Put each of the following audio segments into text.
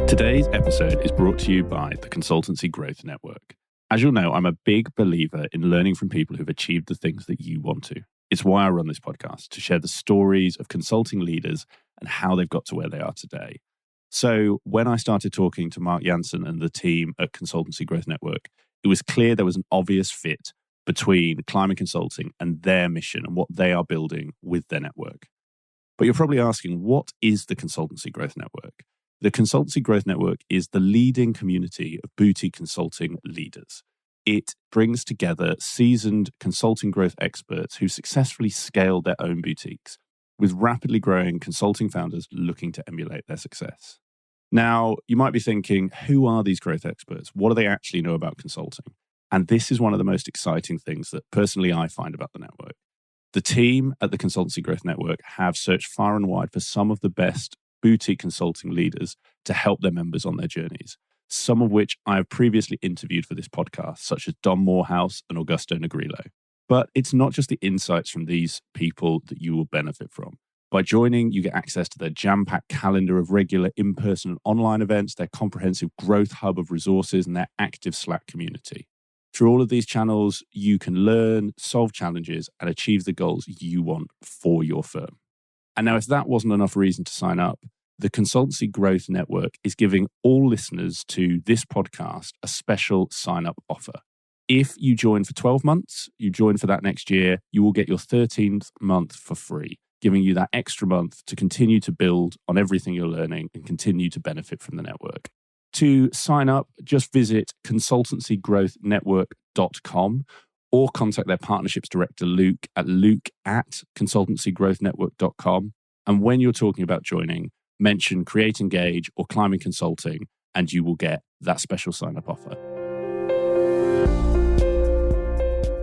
Today's episode is brought to you by the Consultancy Growth Network. As you'll know, I'm a big believer in learning from people who've achieved the things that you want to. It's why I run this podcast, to share the stories of consulting leaders and how they've got to where they are today. So when I started talking to Mark Jansen and the team at Consultancy Growth Network, it was clear there was an obvious fit between Climate Consulting and their mission and what they are building with their network. But you're probably asking, what is the Consultancy Growth Network? The Consultancy Growth Network is the leading community of boutique consulting leaders. It brings together seasoned consulting growth experts who successfully scaled their own boutiques, with rapidly growing consulting founders looking to emulate their success. Now, you might be thinking, who are these growth experts? What do they actually know about consulting? And this is one of the most exciting things that personally I find about the network. The team at the Consultancy Growth Network have searched far and wide for some of the best boutique consulting leaders to help their members on their journeys, some of which I have previously interviewed for this podcast, such as Don Morehouse and Augusto Negrillo. But it's not just the insights from these people that you will benefit from. By joining, you get access to their jam-packed calendar of regular in-person and online events, their comprehensive growth hub of resources, and their active Slack community. Through all of these channels, you can learn, solve challenges, and achieve the goals you want for your firm. And now, if that wasn't enough reason to sign up, the Consultancy Growth Network is giving all listeners to this podcast a special sign-up offer. If you join for 12 months, you join for that next year, you will get your 13th month for free, giving you that extra month to continue to build on everything you're learning and continue to benefit from the network. To sign up, just visit consultancygrowthnetwork.com or contact their partnerships director, Luke at consultancygrowthnetwork.com. And when you're talking about joining, mention Create Engage or Climate Consulting, and you will get that special sign-up offer.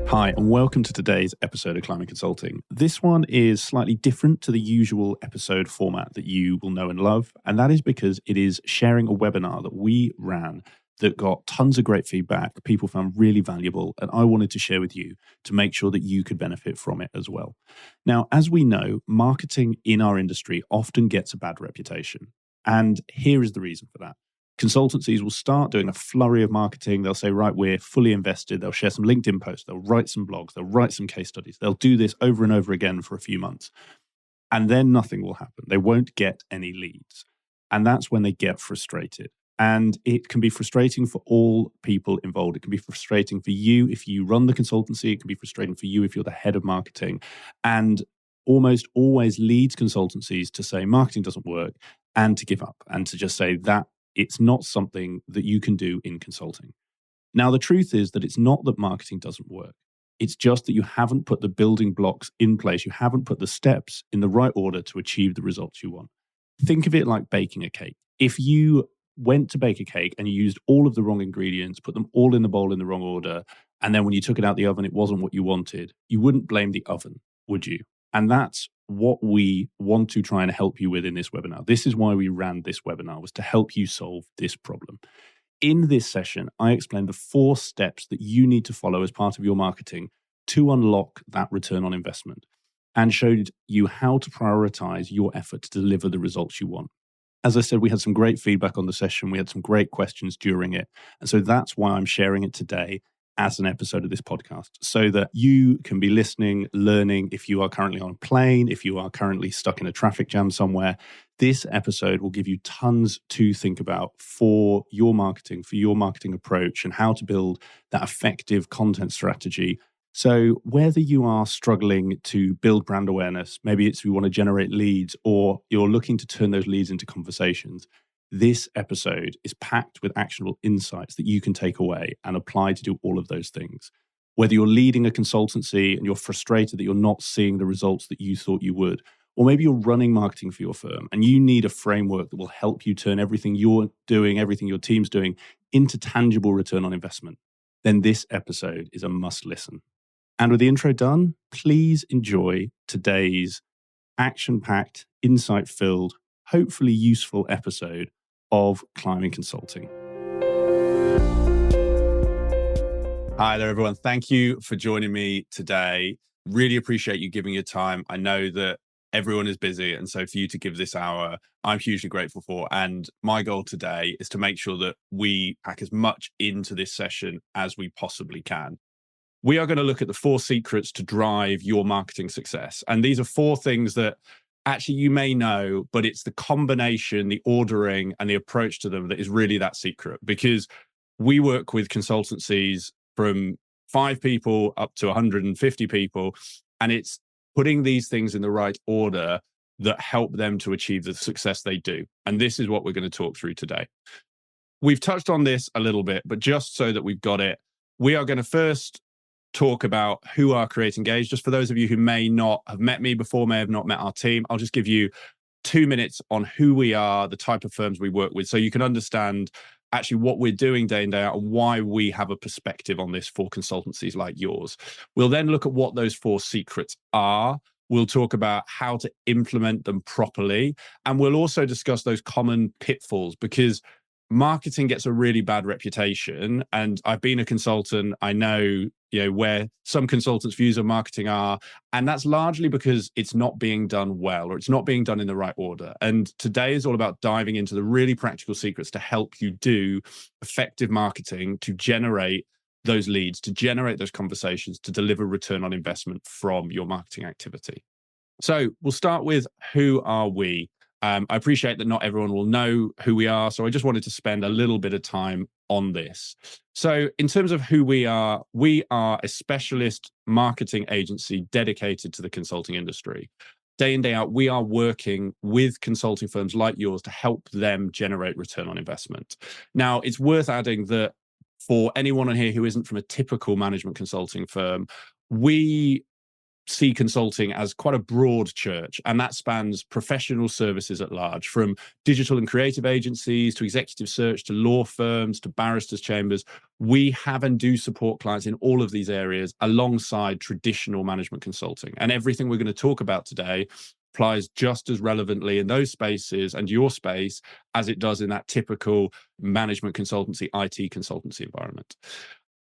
Hi, and welcome to today's episode of Climate Consulting. This one is slightly different to the usual episode format that you will know and love, and that is because it is sharing a webinar that we ran that got tons of great feedback, people found really valuable, and I wanted to share with you to make sure that you could benefit from it as well. Now, as we know, marketing in our industry often gets a bad reputation, and here is the reason for that. Consultancies will start doing a flurry of marketing. They'll say, right, we're fully invested. They'll share some LinkedIn posts. They'll write some blogs. They'll write some case studies. They'll do this over and over again for a few months. And then nothing will happen. They won't get any leads. And that's when they get frustrated. And it can be frustrating for all people involved. It can be frustrating for you if you run the consultancy. It can be frustrating for you if you're the head of marketing. And almost always leads consultancies to say marketing doesn't work and to give up and to just say that it's not something that you can do in consulting. Now, the truth is that it's not that marketing doesn't work. It's just that you haven't put the building blocks in place. You haven't put the steps in the right order to achieve the results you want. Think of it like baking a cake. If you went to bake a cake and you used all of the wrong ingredients, put them all in the bowl in the wrong order, and then when you took it out the oven, it wasn't what you wanted, you wouldn't blame the oven, would you? And that's what we want to try and help you with in this webinar. This is why we ran this webinar, was to help you solve this problem. In this session, I explained the 4 steps that you need to follow as part of your marketing to unlock that return on investment, and showed you how to prioritize your effort to deliver the results you want. As I said, we had some great feedback on the session. We had some great questions during it. And so that's why I'm sharing it today as an episode of this podcast, so that you can be listening, learning. If you are currently on a plane, if you are currently stuck in a traffic jam somewhere, this episode will give you tons to think about for your marketing approach, and how to build that effective content strategy. So whether you are struggling to build brand awareness, maybe it's you want to generate leads, or you're looking to turn those leads into conversations, this episode is packed with actionable insights that you can take away and apply to do all of those things. Whether you're leading a consultancy and you're frustrated that you're not seeing the results that you thought you would, or maybe you're running marketing for your firm and you need a framework that will help you turn everything you're doing, everything your team's doing, into tangible return on investment, then this episode is a must listen. And with the intro done, please enjoy today's action-packed, insight-filled, hopefully useful episode of Climate Consulting. Hi there, everyone. Thank you for joining me today. Really appreciate you giving your time. I know that everyone is busy. And so for you to give this hour, I'm hugely grateful for. And my goal today is to make sure that we pack as much into this session as we possibly can. We are going to look at the 4 secrets to drive your marketing success. And these are 4 things that actually you may know, but it's the combination, the ordering, and the approach to them that is really that secret. Because we work with consultancies from 5 people up to 150 people, and it's putting these things in the right order that help them to achieve the success they do. And this is what we're going to talk through today. We've touched on this a little bit, but just so that we've got it, we are going to first talk about who are Create Engage. Just for those of you who may not have met me before, may have not met our team, I'll just give you 2 minutes on who we are, the type of firms we work with, so you can understand actually what we're doing day in, day out, and why we have a perspective on this for consultancies like yours. We'll then look at what those 4 secrets are. We'll talk about how to implement them properly. And we'll also discuss those common pitfalls, because marketing gets a really bad reputation. And I've been a consultant. I know, where some consultants' views of marketing are, and that's largely because it's not being done well, or it's not being done in the right order. And today is all about diving into the really practical secrets to help you do effective marketing, to generate those leads, to generate those conversations, to deliver return on investment from your marketing activity. So we'll start with, who are we? I appreciate that not everyone will know who we are, so I just wanted to spend a little bit of time on this. So in terms of who we are a specialist marketing agency dedicated to the consulting industry. Day in, day out, we are working with consulting firms like yours to help them generate return on investment. Now, it's worth adding that for anyone on here who isn't from a typical management consulting firm, we see consulting as quite a broad church, and that spans professional services at large, from digital and creative agencies to executive search to law firms to barristers' chambers. We have and do support clients in all of these areas alongside traditional management consulting. And everything we're going to talk about today applies just as relevantly in those spaces and your space as it does in that typical management consultancy, IT consultancy environment.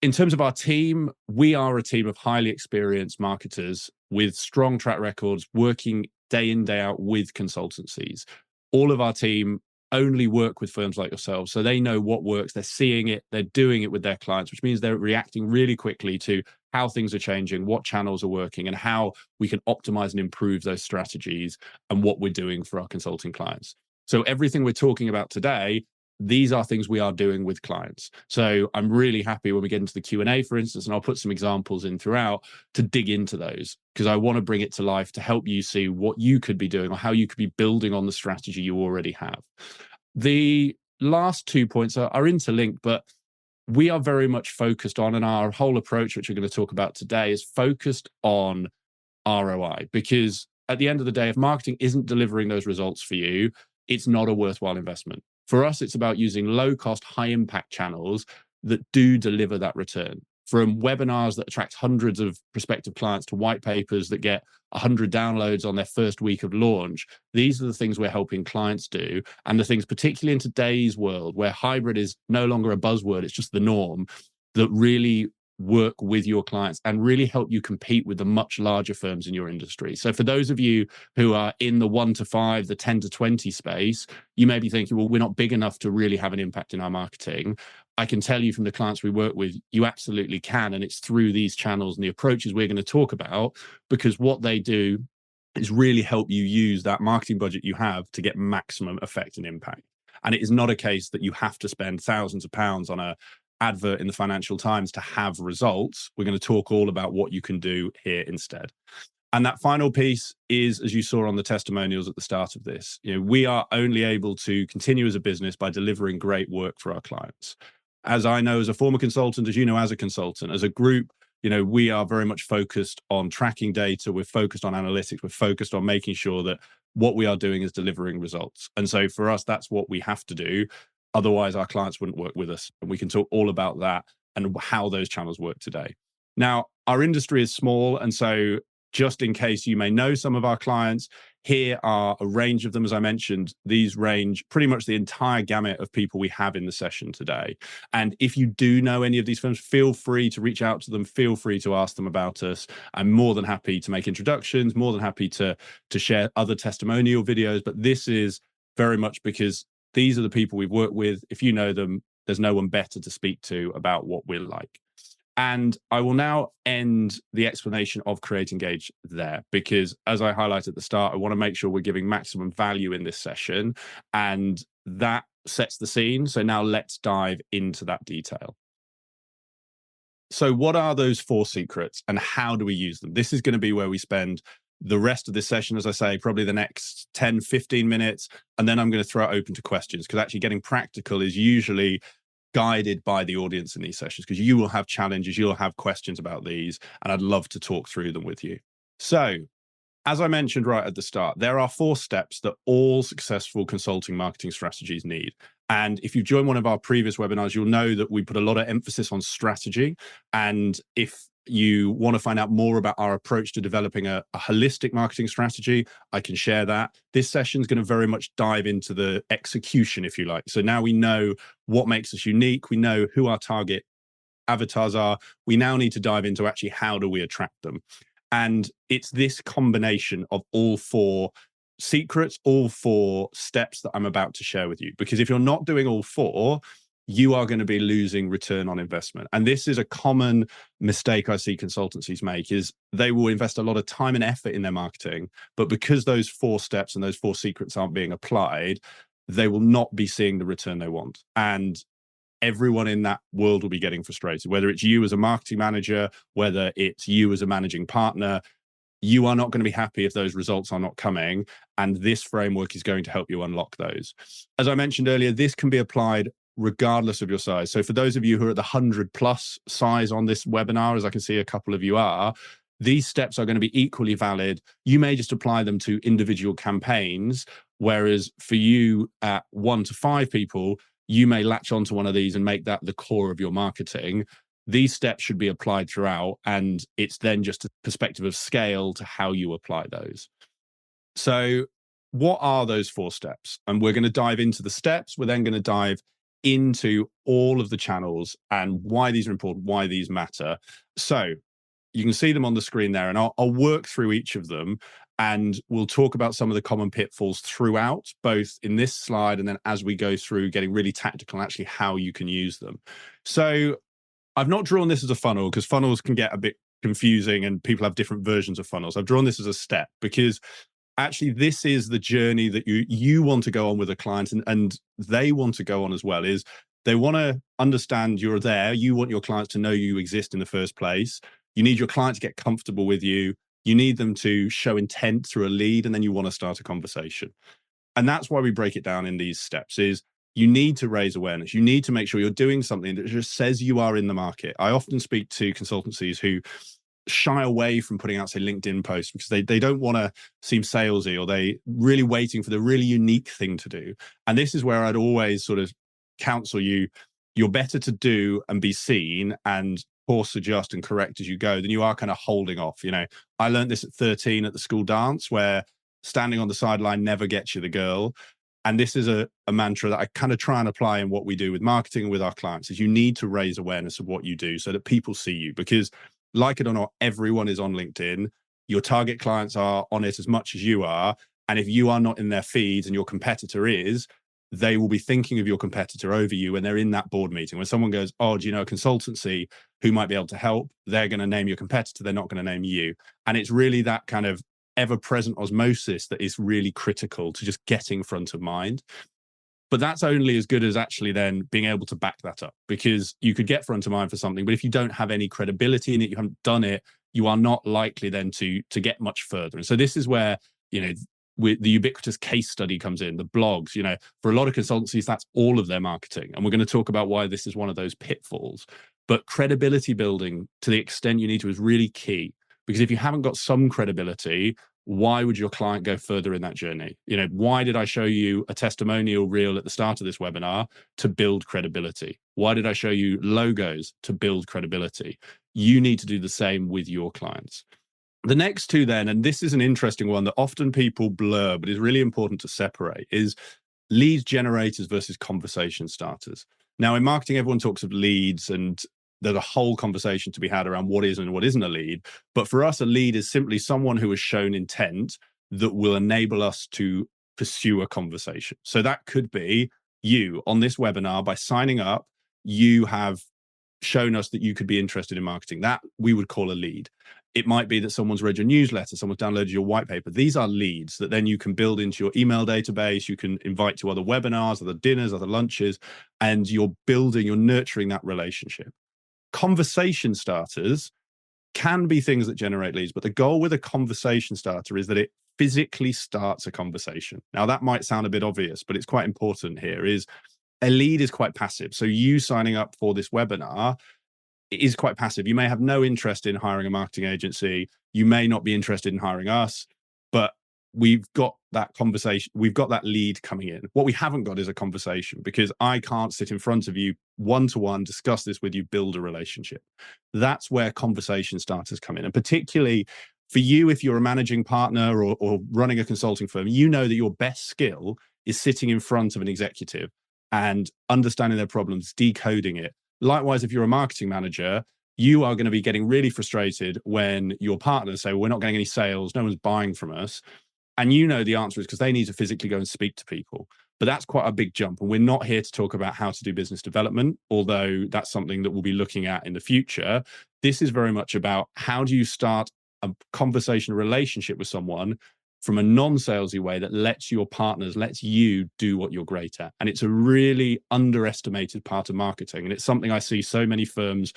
In terms of our team, we are a team of highly experienced marketers with strong track records, working day in, day out with consultancies. All of our team only work with firms like yourselves, so they know what works, they're seeing it, they're doing it with their clients, which means they're reacting really quickly to how things are changing, what channels are working, and how we can optimize and improve those strategies and what we're doing for our consulting clients. So everything we're talking about today, these are things we are doing with clients. So I'm really happy when we get into the Q&A, for instance, and I'll put some examples in throughout to dig into those, because I want to bring it to life to help you see what you could be doing or how you could be building on the strategy you already have. The last 2 points are interlinked, but we are very much focused on, and our whole approach, which we're going to talk about today, is focused on ROI, because at the end of the day, if marketing isn't delivering those results for you, it's not a worthwhile investment. For us, it's about using low-cost, high-impact channels that do deliver that return. From webinars that attract hundreds of prospective clients to white papers that get 100 downloads on their first week of launch, these are the things we're helping clients do. And the things, particularly in today's world, where hybrid is no longer a buzzword, it's just the norm, that really work with your clients and really help you compete with the much larger firms in your industry. So for those of you who are in the 1 to 5, the 10 to 20 space, you may be thinking, well, we're not big enough to really have an impact in our marketing. I can tell you from the clients we work with, you absolutely can. And it's through these channels and the approaches we're going to talk about, because what they do is really help you use that marketing budget you have to get maximum effect and impact. And it is not a case that you have to spend thousands of pounds on a advert in the Financial Times to have results. We're going to talk all about what you can do here instead. And that final piece is, as you saw on the testimonials at the start of this, we are only able to continue as a business by delivering great work for our clients. As I know, as a former consultant, as you know, as a consultant, as a group, we are very much focused on tracking data. We're focused on analytics. We're focused on making sure that what we are doing is delivering results. And so for us, that's what we have to do. Otherwise, our clients wouldn't work with us. And we can talk all about that and how those channels work today. Now, our industry is small. And so just in case you may know some of our clients, Here are a range of them. As I mentioned, these range pretty much the entire gamut of people we have in the session today. And if you do know any of these firms, feel free to reach out to them. Feel free to ask them about us. I'm more than happy to make introductions, more than happy to share other testimonial videos. But this is very much because these are the people we've worked with. If you know them, there's no one better to speak to about what we're like. And I will now end the explanation of Create Engage there, because as I highlighted at the start, I want to make sure we're giving maximum value in this session, and that sets the scene. So now let's dive into that detail. So what are those 4 secrets and how do we use them? This is going to be where we spend the rest of this session, as I say, probably the next 10, 15 minutes. And then I'm going to throw it open to questions, because actually getting practical is usually guided by the audience in these sessions, because you will have challenges, you'll have questions about these, and I'd love to talk through them with you. So, as I mentioned right at the start, there are 4 steps that all successful consulting marketing strategies need. And if you've joined one of our previous webinars, you'll know that we put a lot of emphasis on strategy. And if you want to find out more about our approach to developing a holistic marketing strategy, I can share that. This session is going to very much dive into the execution, if you like. So now we know what makes us unique. We know who our target avatars are. We now need to dive into actually how do we attract them. And it's this combination of all 4 secrets, all 4 steps that I'm about to share with you. Because if you're not doing all 4, you are going to be losing return on investment. And this is a common mistake I see consultancies make, is they will invest a lot of time and effort in their marketing, but because those 4 steps and those 4 secrets aren't being applied, they will not be seeing the return they want. And everyone in that world will be getting frustrated, whether it's you as a marketing manager, whether it's you as a managing partner. You are not going to be happy if those results are not coming. And this framework is going to help you unlock those. As I mentioned earlier, this can be applied regardless of your size. So for those of you who are at the 100+ size on this webinar, as I can see a couple of you are, these steps are going to be equally valid. You may just apply them to individual campaigns, whereas for you at 1 to 5 people, you may latch onto one of these and make that the core of your marketing. These steps should be applied throughout, and it's then just a perspective of scale to how you apply those. So what are those 4 steps? And we're going to dive into the steps. We're then going to dive into all of the channels and why these are important, why these matter. So you can see them on the screen there, and I'll work through each of them, and we'll talk about some of the common pitfalls throughout, both in this slide and then as we go through getting really tactical and actually how you can use them. So I've not drawn this as a funnel, because funnels can get a bit confusing and people have different versions of funnels. I've drawn this as a step because actually this is the journey that you want to go on with a client, and they want to go on as well. Is they want to understand you're there. You want your clients to know you exist in the first place. You need your client to get comfortable with you. You need them to show intent through a lead, and then you want to start a conversation. And that's why we break it down in these steps. Is you need to raise awareness. You need to make sure you're doing something that just says you are in the market. I often speak to consultancies who shy away from putting out, say, LinkedIn posts because they don't want to seem salesy, or they really waiting for the really unique thing to do. And this is where I'd always sort of counsel you, you're better to do and be seen and course adjust and correct as you go than you are kind of holding off. You know, I learned this at 13 at the school dance, where standing on the sideline never gets you the girl. And this is a mantra that I kind of try and apply in what we do with marketing and with our clients, is you need to raise awareness of what you do so that people see you. Because like it or not, everyone is on LinkedIn. Your target clients are on it as much as you are. And if you are not in their feeds and your competitor is, they will be thinking of your competitor over you when they're in that board meeting. When someone goes, oh, do you know a consultancy who might be able to help? They're going to name your competitor. They're not going to name you. And it's really that kind of ever-present osmosis that is really critical to just getting front of mind. But that's only as good as actually then being able to back that up, because you could get front of mind for something, but if you don't have any credibility in it, you haven't done it, you are not likely then to get much further. And so this is where, you know, with the ubiquitous case study comes in, the blogs. You know, for a lot of consultancies, that's all of their marketing. And we're going to talk about why this is one of those pitfalls. But credibility building, to the extent you need to, is really key. Because if you haven't got some credibility, why would your client go further in that journey? You know, why did I show you a testimonial reel at the start of this webinar? To build credibility. Why did I show you logos? To build credibility. You need to do the same with your clients. The next two then, and this is an interesting one that often people blur, but is really important to separate, is lead generators versus conversation starters. Now, in marketing, everyone talks of leads, and there's a whole conversation to be had around what is and what isn't a lead. But for us, a lead is simply someone who has shown intent that will enable us to pursue a conversation. So that could be you on this webinar. By signing up, you have shown us that you could be interested in marketing. That we would call a lead. It might be that someone's read your newsletter, someone's downloaded your white paper. These are leads that then you can build into your email database. You can invite to other webinars, other dinners, other lunches, and you're nurturing that relationship. Conversation starters can be things that generate leads, but the goal with a conversation starter is that it physically starts a conversation. Now, that might sound a bit obvious, but it's quite important here. Is a lead is quite passive. So you signing up for this webinar is quite passive. You may have no interest in hiring a marketing agency. You may not be interested in hiring us, but we've got that conversation. We've got that lead coming in. What we haven't got is a conversation, because I can't sit in front of you one-to-one, discuss this with you, build a relationship. That's where conversation starters come in. And particularly for you, if you're a managing partner or running a consulting firm, you know that your best skill is sitting in front of an executive and understanding their problems, decoding it. Likewise, if you're a marketing manager, you are going to be getting really frustrated when your partners say, well, we're not getting any sales, no one's buying from us. And you know the answer is because they need to physically go and speak to people. But that's quite a big jump. And we're not here to talk about how to do business development, although that's something that we'll be looking at in the future. This is very much about how do you start a conversation, a relationship with someone from a non-salesy way that lets your partners, lets you do what you're great at. And it's a really underestimated part of marketing. And it's something I see so many firms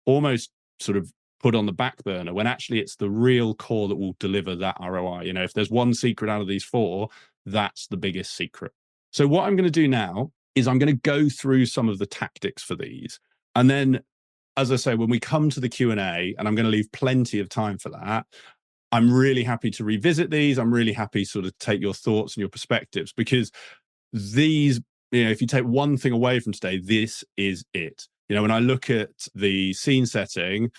almost sort of put on the back burner, when actually it's the real core that will deliver that ROI. You know, if there's one secret out of these four, that's the biggest secret. So what I'm going to do now is I'm going to go through some of the tactics for these. And then, as I say, when we come to the Q&A, and I'm going to leave plenty of time for that, I'm really happy to revisit these. I'm really happy to sort of take your thoughts and your perspectives, because these, you know, if you take one thing away from today, this is it. You know, when I look at the scene setting,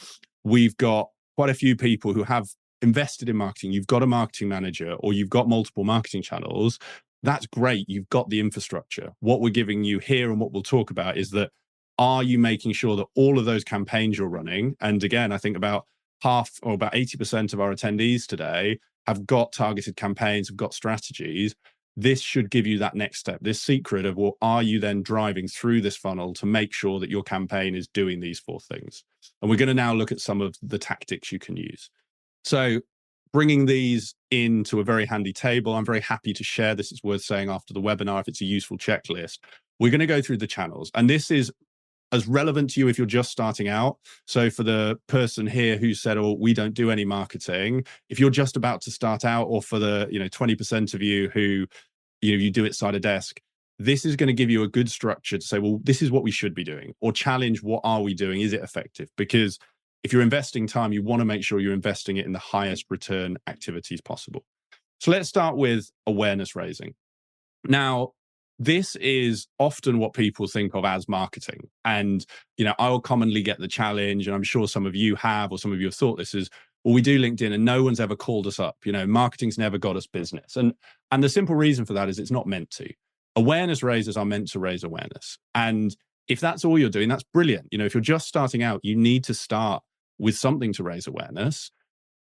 we've got quite a few people who have invested in marketing. You've got a marketing manager, or you've got multiple marketing channels. That's great. You've got the infrastructure. What we're giving you here and what we'll talk about is that, are you making sure that all of those campaigns you're running, and again, I think about half or about 80% of our attendees today have got targeted campaigns, have got strategies. This should give you that next step, this secret of, well, are you then driving through this funnel to make sure that your campaign is doing these four things? And we're going to now look at some of the tactics you can use. So bringing these into a very handy table, I'm very happy to share this. It's worth saying after the webinar, if it's a useful checklist, we're going to go through the channels. And this is as relevant to you if you're just starting out. So for the person here who said, oh, we don't do any marketing, if you're just about to start out, or for the 20% of you who you do it side of desk, this is going to give you a good structure to say, well, this is what we should be doing, or challenge, what are we doing? Is it effective? Because if you're investing time, you want to make sure you're investing it in the highest return activities possible. So let's start with awareness raising. Now, this is often what people think of as marketing. And, I'll commonly get the challenge, and I'm sure some of you have, or some of you have thought this is, well, we do LinkedIn and no one's ever called us up. Marketing's never got us business. And the simple reason for that is it's not meant to. Awareness raisers are meant to raise awareness. And if that's all you're doing, that's brilliant. If you're just starting out, you need to start with something to raise awareness.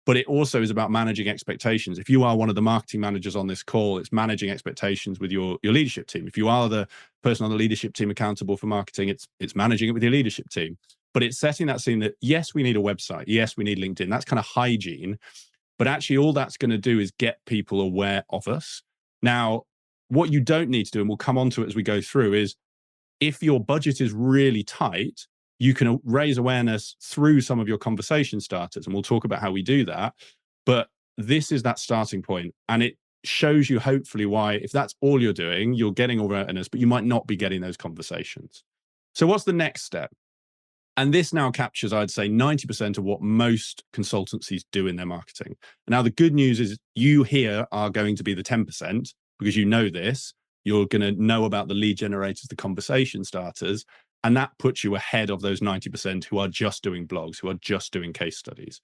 But it also is about managing expectations. If you are one of the marketing managers on this call, it's managing expectations with your leadership team. If you are the person on the leadership team accountable for marketing, it's managing it with your leadership team. But it's setting that scene that, yes, we need a website. Yes, we need LinkedIn. That's kind of hygiene. But actually, all that's going to do is get people aware of us. Now, what you don't need to do, and we'll come on to it as we go through, is if your budget is really tight, you can raise awareness through some of your conversation starters, and we'll talk about how we do that. But this is that starting point, and it shows you hopefully why, if that's all you're doing, you're getting awareness, but you might not be getting those conversations. So what's the next step? And this now captures, I'd say, 90% of what most consultancies do in their marketing. Now, the good news is you here are going to be the 10%, because you know this. You're going to know about the lead generators, the conversation starters, and that puts you ahead of those 90% who are just doing blogs, who are just doing case studies.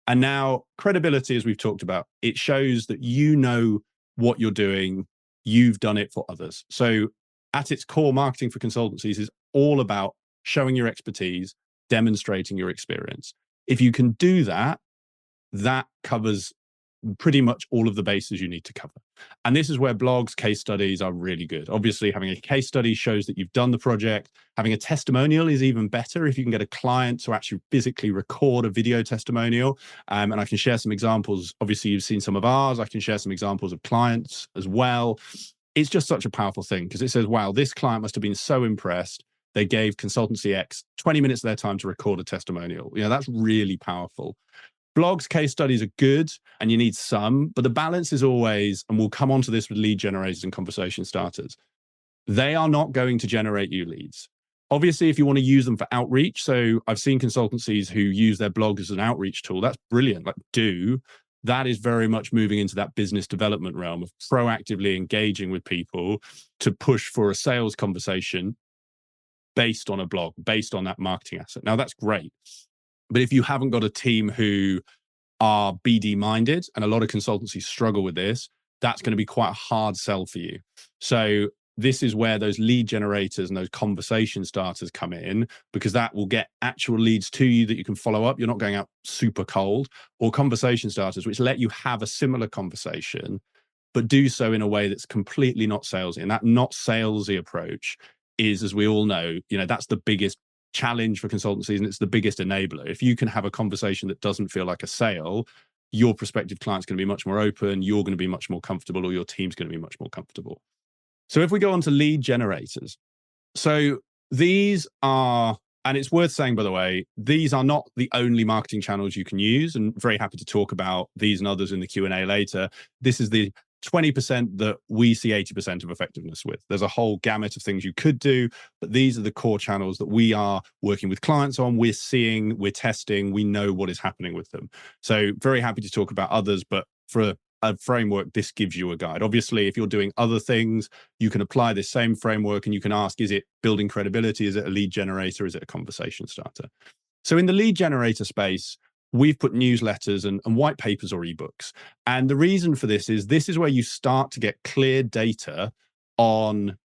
And now credibility, as we've talked about, it shows that you know what you're doing. You've done it for others. So at its core, marketing for consultancies is all about showing your expertise, demonstrating your experience. If you can do that, that covers pretty much all of the bases you need to cover. And this is where blogs, case studies are really good. Obviously, having a case study shows that you've done the project. Having a testimonial is even better if you can get a client to actually physically record a video testimonial. And I can share some examples. Obviously, you've seen some of ours. I can share some examples of clients as well. It's just such a powerful thing because it says, wow, this client must have been so impressed. They gave Consultancy X 20 minutes of their time to record a testimonial. That's really powerful. Blogs, case studies are good and you need some, but the balance is always, and we'll come on to this with lead generators and conversation starters, they are not going to generate you leads. Obviously, if you want to use them for outreach, so I've seen consultancies who use their blog as an outreach tool. That's brilliant. That is very much moving into that business development realm of proactively engaging with people to push for a sales conversation based on a blog, based on that marketing asset. Now, that's great. But if you haven't got a team who are BD minded, and a lot of consultancies struggle with this, that's going to be quite a hard sell for you. So this is where those lead generators and those conversation starters come in, because that will get actual leads to you that you can follow up. You're not going out super cold. Or conversation starters, which let you have a similar conversation, but do so in a way that's completely not salesy. And that not salesy approach is, as we all know, that's the biggest challenge for consultancies, and it's the biggest enabler. If you can have a conversation that doesn't feel like a sale, your prospective client's going to be much more open, you're going to be much more comfortable, or your team's going to be much more comfortable. So if we go on to lead generators, so these are, and it's worth saying, by the way, these are not the only marketing channels you can use, and very happy to talk about these and others in the Q&A later. This is the 20% that we see 80% of effectiveness with. There's a whole gamut of things you could do, but these are the core channels that we are working with clients on. We're seeing, we're testing, we know what is happening with them. So very happy to talk about others, but for a framework, this gives you a guide. Obviously, if you're doing other things, you can apply this same framework and you can ask, is it building credibility? Is it a lead generator? Is it a conversation starter? So in the lead generator space, we've put newsletters and white papers or ebooks. And the reason for this is where you start to get clear data on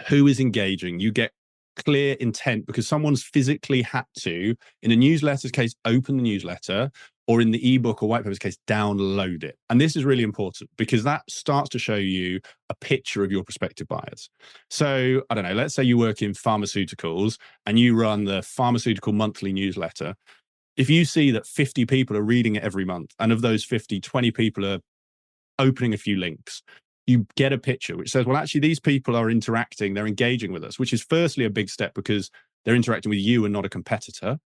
who is engaging. You get clear intent because someone's physically had to, in a newsletter's case, open the newsletter, or in the ebook or white paper's case, download it. And this is really important because that starts to show you a picture of your prospective buyers. So I don't know, let's say you work in pharmaceuticals and you run the pharmaceutical monthly newsletter. If you see that 50 people are reading it every month, and of those 50, 20 people are opening a few links, you get a picture which says, well, actually, these people are interacting, they're engaging with us, which is firstly a big step because they're interacting with you and not a competitor.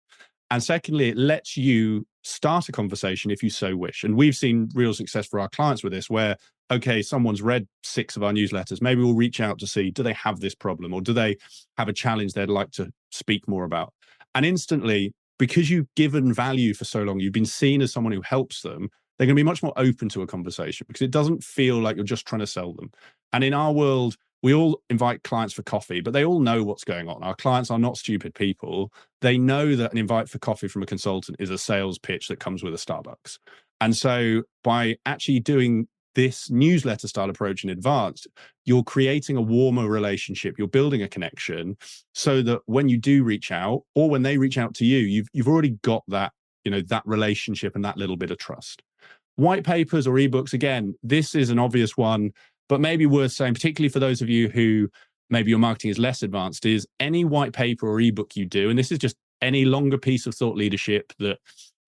And secondly, it lets you start a conversation if you so wish. And we've seen real success for our clients with this, where, okay, someone's read 6 of our newsletters. Maybe we'll reach out to see, do they have this problem, or do they have a challenge they'd like to speak more about? And instantly, because you've given value for so long, you've been seen as someone who helps them, they're going to be much more open to a conversation because it doesn't feel like you're just trying to sell them. And in our world, we all invite clients for coffee, but they all know what's going on. Our clients are not stupid people. They know that an invite for coffee from a consultant is a sales pitch that comes with a Starbucks. And so by actually doing this newsletter style approach in advance, you're creating a warmer relationship. You're building a connection so that when you do reach out, or when they reach out to you, you've already got that, that relationship and that little bit of trust. White papers or ebooks, again, this is an obvious one, but maybe worth saying, particularly for those of you who maybe your marketing is less advanced, is any white paper or ebook you do, and this is just any longer piece of thought leadership that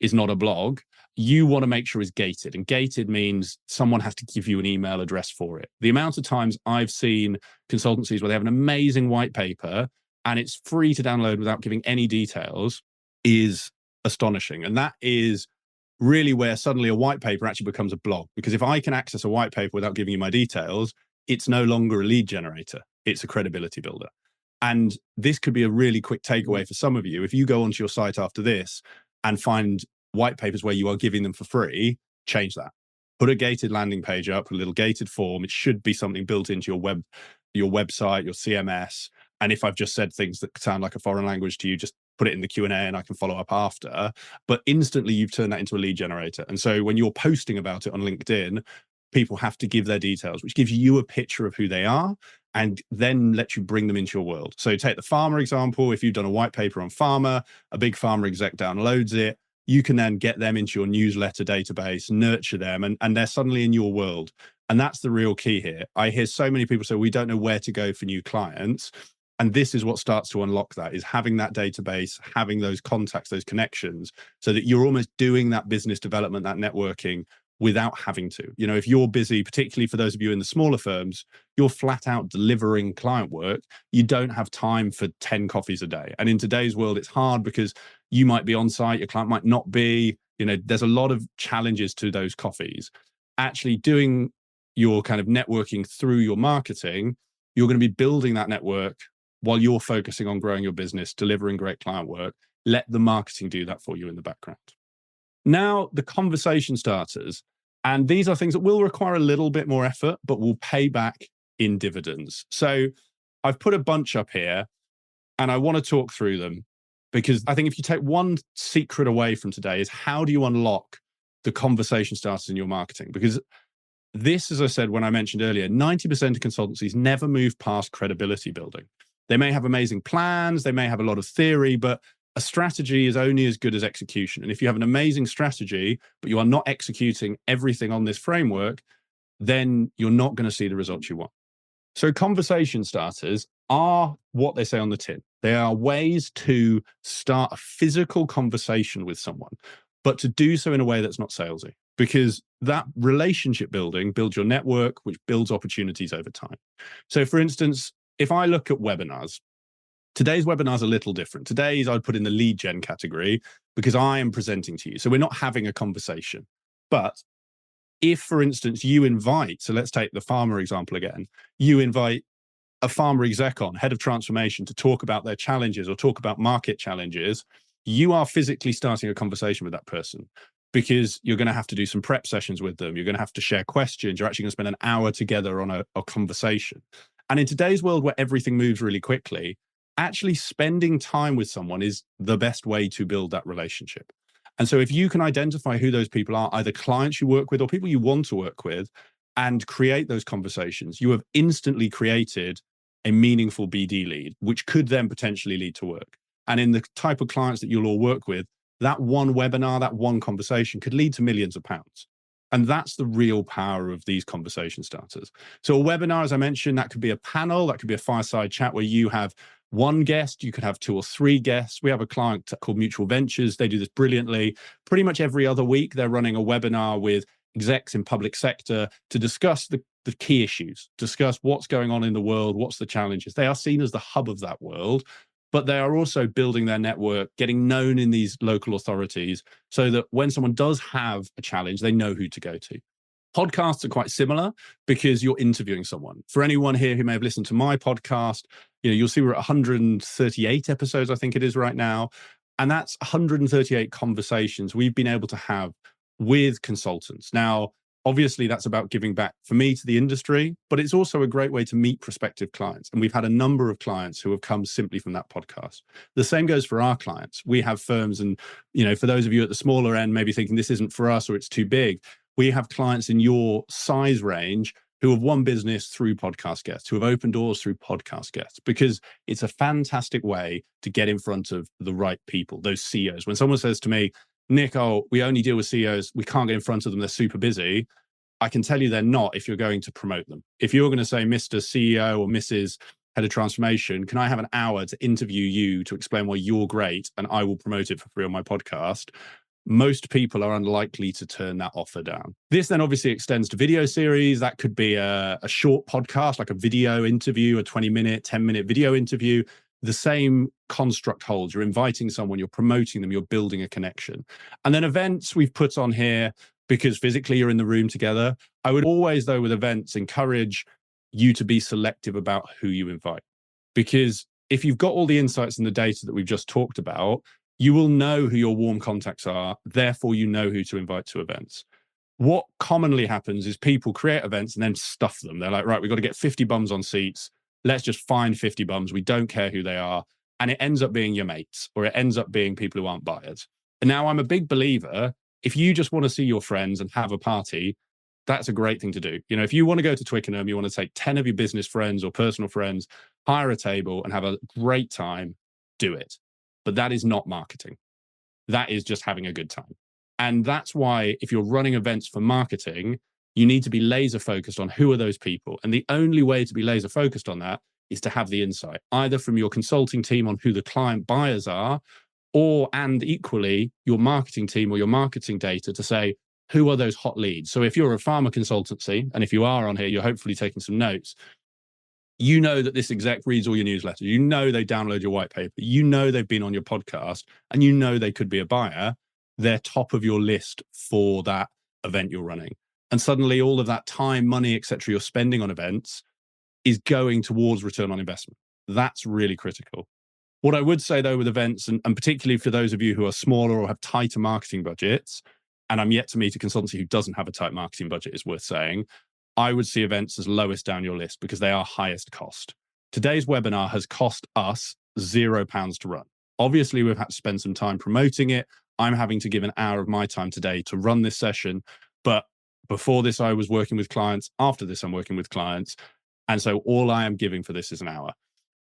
is not a blog, you want to make sure is gated. And gated means someone has to give you an email address for it. The amount of times I've seen consultancies where they have an amazing white paper and it's free to download without giving any details is astonishing. And that is really where suddenly a white paper actually becomes a blog. Because if I can access a white paper without giving you my details, it's no longer a lead generator. It's a credibility builder. And this could be a really quick takeaway for some of you. If you go onto your site after this and find white papers where you are giving them for free, change that. Put a gated landing page up, a little gated form. It should be something built into your website, your CMS. And if I've just said things that sound like a foreign language to you, just put it in the Q&A and I can follow up after. But instantly you've turned that into a lead generator. And so when you're posting about it on LinkedIn, people have to give their details, which gives you a picture of who they are and then let you bring them into your world. So take the pharma example. If you've done a white paper on pharma, a big pharma exec downloads it, you can then get them into your newsletter database, nurture them, and they're suddenly in your world. And that's the real key here. I hear so many people say, we don't know where to go for new clients. And this is what starts to unlock that, is having that database, having those contacts, those connections, so that you're almost doing that business development, that networking without having to. You know, if you're busy, particularly for those of you in the smaller firms, you're flat out delivering client work. You don't have time for 10 coffees a day. And in today's world, it's hard because you might be on site, your client might not be, you know, there's a lot of challenges to those coffees. Actually doing your kind of networking through your marketing, you're going to be building that network while you're focusing on growing your business, delivering great client work. Let the marketing do that for you in the background. Now, the conversation starters, and these are things that will require a little bit more effort, but will pay back in dividends. So I've put a bunch up here, and I want to talk through them, because I think if you take one secret away from today is how do you unlock the conversation starters in your marketing? Because this, as I said, when I mentioned earlier, 90% of consultancies never move past credibility building. They may have amazing plans, they may have a lot of theory, but a strategy is only as good as execution. And if you have an amazing strategy, but you are not executing everything on this framework, then you're not going to see the results you want. So conversation starters are what they say on the tin. They are ways to start a physical conversation with someone, but to do so in a way that's not salesy, because that relationship building builds your network, which builds opportunities over time. So for instance, if I look at webinars, today's webinar is a little different. Today's I'd put in the lead gen category because I am presenting to you. So we're not having a conversation. But if, for instance, you invite, so let's take the pharma example again, you invite a pharma exec on, head of transformation, to talk about their challenges or talk about market challenges, you are physically starting a conversation with that person, because you're going to have to do some prep sessions with them. You're going to have to share questions. You're actually going to spend an hour together on a conversation. And in today's world where everything moves really quickly, actually spending time with someone is the best way to build that relationship. And so if you can identify who those people are, either clients you work with or people you want to work with, and create those conversations, you have instantly created a meaningful BD lead, which could then potentially lead to work. And in the type of clients that you'll all work with, that one webinar, that one conversation could lead to millions of pounds. And that's the real power of these conversation starters. So a webinar, as I mentioned, that could be a panel, that could be a fireside chat where you have one guest, you could have 2 or 3 guests. We have a client called Mutual Ventures. They do this brilliantly. Pretty much every other week, they're running a webinar with execs in public sector to discuss the key issues, discuss what's going on in the world, what's the challenges. They are seen as the hub of that world, but they are also building their network, getting known in these local authorities so that when someone does have a challenge, they know who to go to. Podcasts are quite similar because you're interviewing someone. For anyone here who may have listened to my podcast, you know, you'll see we're at 138 episodes, I think it is right now. And that's 138 conversations we've been able to have with consultants. Now, obviously, that's about giving back for me to the industry, but it's also a great way to meet prospective clients. And we've had a number of clients who have come simply from that podcast. The same goes for our clients. We have firms, and, you know, for those of you at the smaller end, maybe thinking this isn't for us or it's too big, we have clients in your size range who have won business through podcast guests, who have opened doors through podcast guests, because it's a fantastic way to get in front of the right people, those CEOs. When someone says to me, Nick, oh, we only deal with CEOs, we can't get in front of them, they're super busy, I can tell you they're not if you're going to promote them. If you're going to say, Mr. CEO or Mrs. Head of Transformation, can I have an hour to interview you to explain why you're great and I will promote it for free on my podcast? Most people are unlikely to turn that offer down. This then obviously extends to video series. That could be a short podcast, like a video interview, a 20-minute, 10-minute video interview. The same construct holds. You're inviting someone, you're promoting them, you're building a connection. And then events we've put on here because physically you're in the room together. I would always, though, with events, encourage you to be selective about who you invite. Because if you've got all the insights and the data that we've just talked about, you will know who your warm contacts are. Therefore, you know who to invite to events. What commonly happens is people create events and then stuff them. They're like, right, we've got to get 50 bums on seats. Let's just find 50 bums. We don't care who they are. and it ends up being your mates, or it ends up being people who aren't buyers. And now I'm a big believer, if you just want to see your friends and have a party, that's a great thing to do. You know, if you want to go to Twickenham, you want to take 10 of your business friends or personal friends, hire a table and have a great time, do it. But that is not marketing. That is just having a good time. And that's why if you're running events for marketing, you need to be laser focused on who are those people. And the only way to be laser focused on that is to have the insight, either from your consulting team on who the client buyers are, or, and equally, your marketing team or your marketing data to say, who are those hot leads? So if you're a pharma consultancy, and if you are on here, you're hopefully taking some notes, you know that this exec reads all your newsletters. You know they download your white paper. You know they've been on your podcast, and you know they could be a buyer. They're top of your list for that event you're running. And suddenly all of that time, money, et cetera, you're spending on events is going towards return on investment. That's really critical. What I would say, though, with events, and particularly for those of you who are smaller or have tighter marketing budgets, and I'm yet to meet a consultancy who doesn't have a tight marketing budget, is worth saying, I would see events as lowest down your list because they are highest cost. Today's webinar has cost us £0 to run. Obviously, we've had to spend some time promoting it. I'm having to give an hour of my time today to run this session. But before this, I was working with clients. After this, I'm working with clients. And so all I am giving for this is an hour.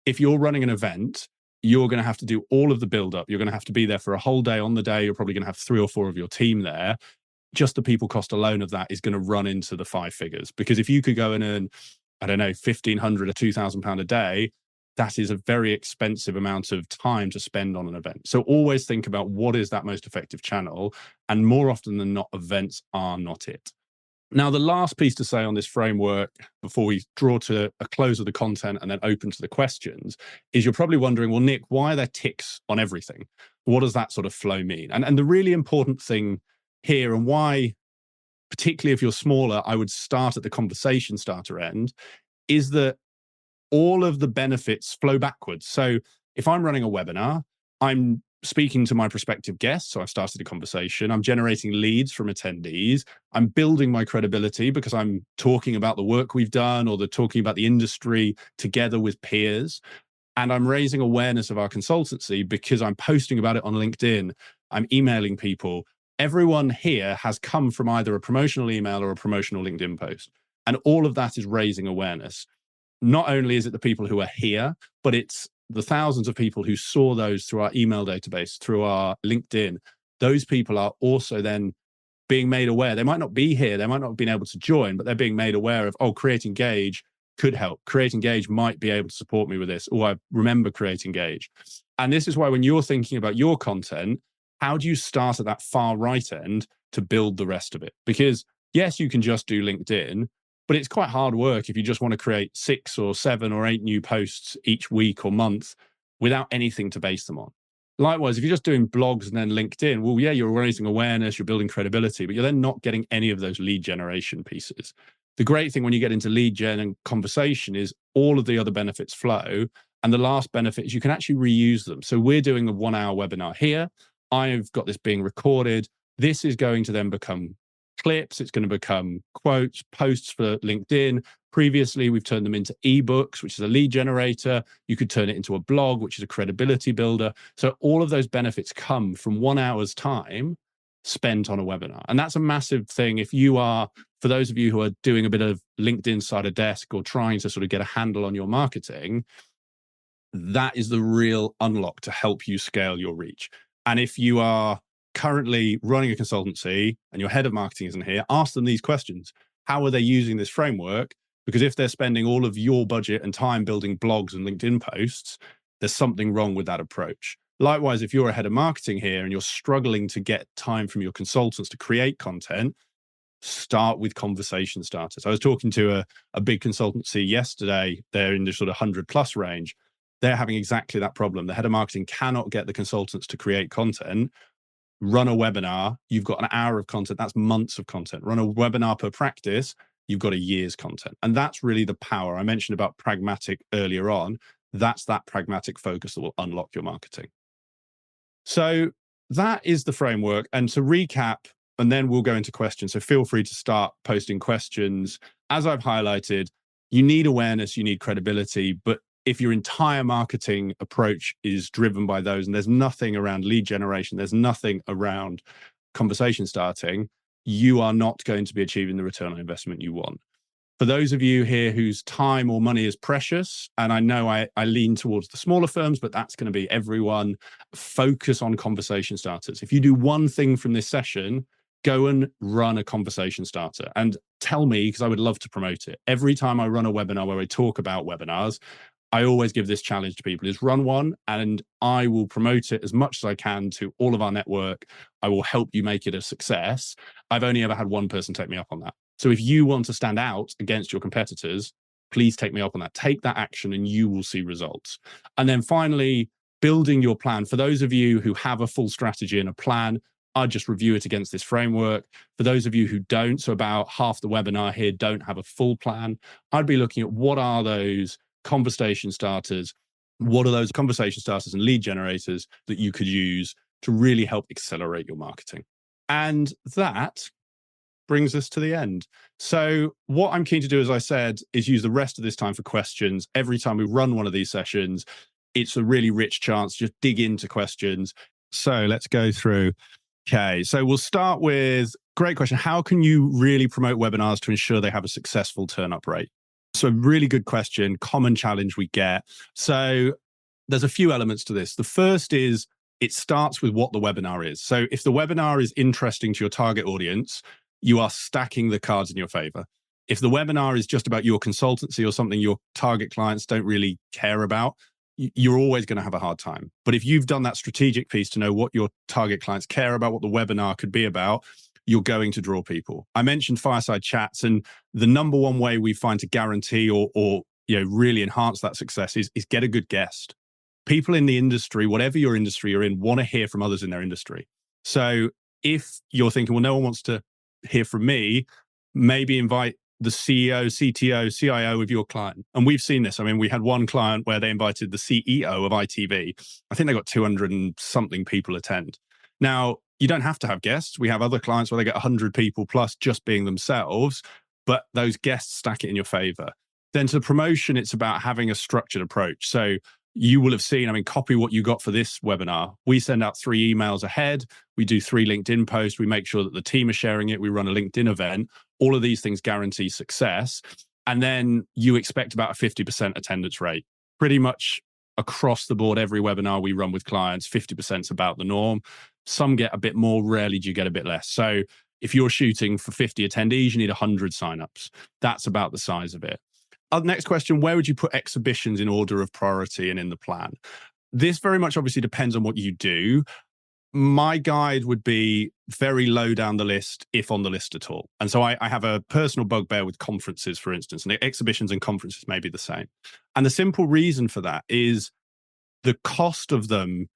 If you're running an event, you're going to have to do all of the build-up. You're going to have to be there for a whole day. On the day, you're probably going to have 3 or 4 of your team there. Just the people cost alone of that is going to run into the 5 figures. Because if you could go and earn, I don't know, £1,500 or £2,000 a day, that is a very expensive amount of time to spend on an event. So always think about what is that most effective channel. And more often than not, events are not it. Now, the last piece to say on this framework before we draw to a close of the content and then open to the questions is you're probably wondering, well, Nick, why are there ticks on everything? What does that sort of flow mean? And the really important thing here, and why, particularly if you're smaller, I would start at the conversation starter end, is that all of the benefits flow backwards. So if I'm running a webinar, I'm speaking to my prospective guests. So I've started a conversation. I'm generating leads from attendees. I'm building my credibility because I'm talking about the work we've done or talking about the industry together with peers. And I'm raising awareness of our consultancy because I'm posting about it on LinkedIn. I'm emailing people. Everyone here has come from either a promotional email or a promotional LinkedIn post. And all of that is raising awareness. Not only is it the people who are here, but it's the thousands of people who saw those through our email database, through our LinkedIn. Those people are also then being made aware. They might not be here. They might not have been able to join, but they're being made aware of, oh, Create Engage could help. Create Engage might be able to support me with this. Or I remember Create Engage. And this is why when you're thinking about your content, how do you start at that far right end to build the rest of it? Because yes, you can just do LinkedIn, but it's quite hard work if you just want to create 6 or 7 or 8 new posts each week or month without anything to base them on. Likewise, if you're just doing blogs and then LinkedIn, well, yeah, you're raising awareness, you're building credibility, but you're then not getting any of those lead generation pieces. The great thing when you get into lead gen and conversation is all of the other benefits flow. And the last benefit is you can actually reuse them. So we're doing a 1-hour webinar here. I've got this being recorded. This is going to then become clips. It's going to become quotes, posts for LinkedIn. Previously, we've turned them into ebooks, which is a lead generator. You could turn it into a blog, which is a credibility builder. So all of those benefits come from 1 hour's time spent on a webinar. And that's a massive thing. If you are, for those of you who are doing a bit of LinkedIn side of desk or trying to sort of get a handle on your marketing, that is the real unlock to help you scale your reach. And if you are currently running a consultancy and your head of marketing isn't here, ask them these questions. How are they using this framework? Because if they're spending all of your budget and time building blogs and LinkedIn posts, there's something wrong with that approach. Likewise, if you're a head of marketing here and you're struggling to get time from your consultants to create content, start with conversation starters. I was talking to a big consultancy yesterday. They're in the sort of 100+ range. They're having exactly that problem. The head of marketing cannot get the consultants to create content. Run a webinar, you've got an hour of content, that's months of content. Run a webinar per practice, you've got a year's content. And that's really the power. I mentioned about pragmatic earlier on. That's that pragmatic focus that will unlock your marketing. So that is the framework. And to recap, and then we'll go into questions. So feel free to start posting questions. As I've highlighted, you need awareness, you need credibility, but if your entire marketing approach is driven by those and there's nothing around lead generation, there's nothing around conversation starting, you are not going to be achieving the return on investment you want. For those of you here whose time or money is precious, and I know I lean towards the smaller firms, but that's going to be everyone, focus on conversation starters. If you do one thing from this session, go and run a conversation starter and tell me, because I would love to promote it. Every time I run a webinar where I talk about webinars, I always give this challenge to people, is run one and I will promote it as much as I can to all of our network. I will help you make it a success. I've only ever had one person take me up on that. So if you want to stand out against your competitors, please take me up on that. Take that action and you will see results. And then finally, building your plan. For those of you who have a full strategy and a plan, I'd just review it against this framework. For those of you who don't, so about half the webinar here don't have a full plan, I'd be looking at what are those conversation starters, what are those conversation starters and lead generators that you could use to really help accelerate your marketing. And that brings us to the end. So what I'm keen to do, as I said, is use the rest of this time for questions. Every time we run one of these sessions, it's a really rich chance to just dig into questions. So let's go through. Okay, so we'll start with, great question. How can you really promote webinars to ensure they have a successful turn-up rate? So really good question, common challenge we get. So there's a few elements to this. The first is it starts with what the webinar is. So if the webinar is interesting to your target audience, you are stacking the cards in your favor. If the webinar is just about your consultancy or something your target clients don't really care about, you're always going to have a hard time. But if you've done that strategic piece to know what your target clients care about, what the webinar could be about, you're going to draw people. I mentioned fireside chats, and the number one way we find to guarantee or really enhance that success is get a good guest. People in the industry, whatever your industry you're in, want to hear from others in their industry. So if you're thinking, well, no one wants to hear from me, maybe invite the CEO, CTO, CIO of your client. And we've seen this. I mean, we had one client where they invited the CEO of ITV. I think they got 200 and something people attend. Now, you don't have to have guests. We have other clients where they get 100 people plus just being themselves, but those guests stack it in your favor. Then to promotion, it's about having a structured approach. So you will have seen, copy what you got for this webinar. We send out 3 emails ahead. We do 3 LinkedIn posts. We make sure that the team are sharing it. We run a LinkedIn event. All of these things guarantee success. And then you expect about a 50% attendance rate. Pretty much across the board, every webinar we run with clients, 50% is about the norm. Some get a bit more, rarely do you get a bit less. So if you're shooting for 50 attendees, you need 100 signups. That's about the size of it. Next question, where would you put exhibitions in order of priority and in the plan? This very much obviously depends on what you do. My guide would be very low down the list, if on the list at all. And so I have a personal bugbear with conferences, for instance, and exhibitions and conferences may be the same. And the simple reason for that is the cost of them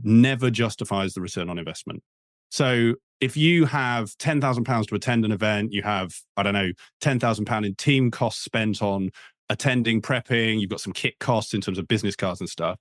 never justifies the return on investment. So if you have £10,000 to attend an event, you have, £10,000 in team costs spent on attending, prepping, you've got some kit costs in terms of business cards and stuff,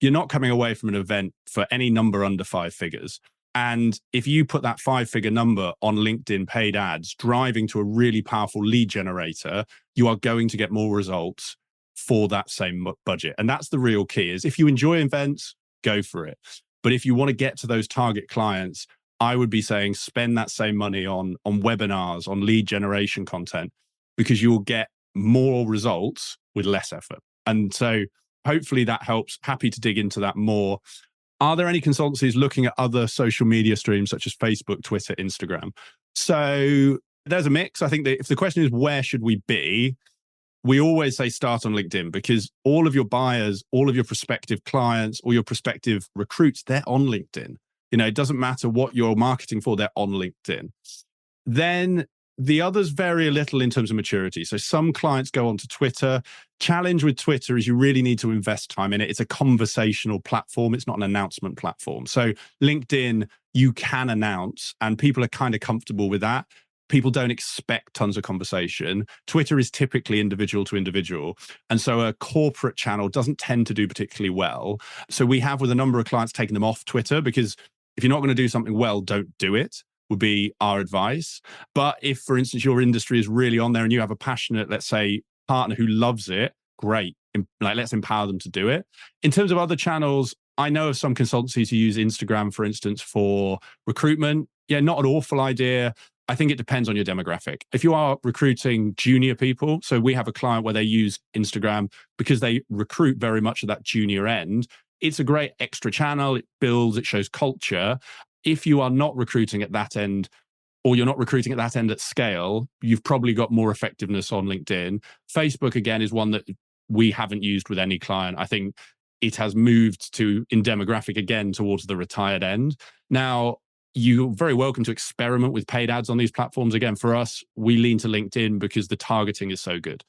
you're not coming away from an event for any number under 5 figures. And if you put that 5-figure number on LinkedIn paid ads, driving to a really powerful lead generator, you are going to get more results for that same budget. And that's the real key, is if you enjoy events, go for it. But if you want to get to those target clients, I would be saying spend that same money on webinars, on lead generation content, because you will get more results with less effort. And so hopefully that helps. Happy to dig into that more. Are there any consultancies looking at other social media streams such as Facebook, Twitter, Instagram? So there's a mix. I think that if the question is where should we be, we always say start on LinkedIn, because all of your buyers, all of your prospective clients, all your prospective recruits, they're on LinkedIn. It doesn't matter what you're marketing for, they're on LinkedIn. Then the others vary a little in terms of maturity. So some clients go onto Twitter. Challenge with Twitter is you really need to invest time in it. It's a conversational platform. It's not an announcement platform. So LinkedIn, you can announce, and people are kind of comfortable with that. People don't expect tons of conversation. Twitter is typically individual to individual. And so a corporate channel doesn't tend to do particularly well. So we have, with a number of clients, taken them off Twitter, because if you're not going to do something well, don't do it, would be our advice. But if, for instance, your industry is really on there and you have a passionate, let's say, partner who loves it, great. let's empower them to do it. In terms of other channels, I know of some consultancies who use Instagram, for instance, for recruitment. Yeah, not an awful idea. I think it depends on your demographic. If you are recruiting junior people, so we have a client where they use Instagram because they recruit very much at that junior end. It's a great extra channel. It builds, it shows culture. If you are not recruiting at that end, or you're not recruiting at that end at scale, you've probably got more effectiveness on LinkedIn. Facebook, again, is one that we haven't used with any client. I think it has moved in demographic again towards the retired end. Now, you're very welcome to experiment with paid ads on these platforms. Again, for us, we lean to LinkedIn because the targeting is so good.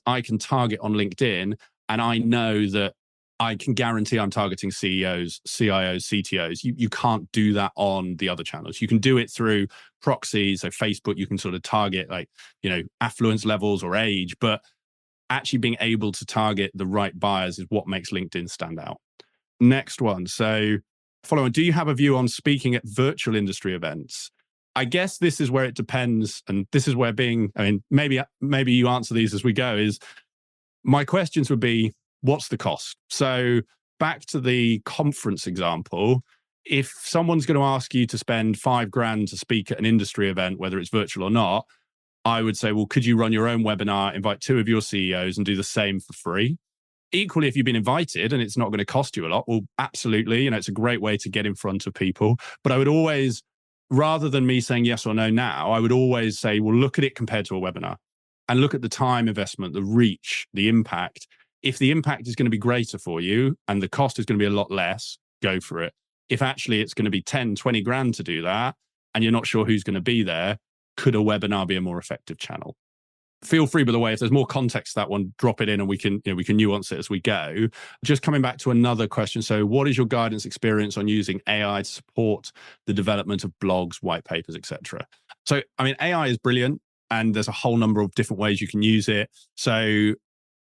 I can target on LinkedIn, and I know that I can guarantee I'm targeting CEOs, CIOs, CTOs. You can't do that on the other channels. You can do it through proxies. So Facebook, you can sort of target affluence levels or age, but actually being able to target the right buyers is what makes LinkedIn stand out. Next one. So following, do you have a view on speaking at virtual industry events? I guess this is where it depends. And this is where maybe you answer these as we go, is my questions would be, what's the cost? So back to the conference example, if someone's going to ask you to spend $5,000 to speak at an industry event, whether it's virtual or not, I would say, well, could you run your own webinar, invite 2 of your CEOs and do the same for free? Equally, if you've been invited and it's not going to cost you a lot, well, absolutely. It's a great way to get in front of people. But I would always, rather than me saying yes or no now, I would always say, well, look at it compared to a webinar and look at the time investment, the reach, the impact. If the impact is going to be greater for you and the cost is going to be a lot less, go for it. If actually it's going to be 10, 20 grand to do that and you're not sure who's going to be there, could a webinar be a more effective channel? Feel free, by the way, if there's more context to that one, drop it in and we can nuance it as we go. Just coming back to another question. So what is your guidance experience on using AI to support the development of blogs, white papers, etc.? So, AI is brilliant and there's a whole number of different ways you can use it. So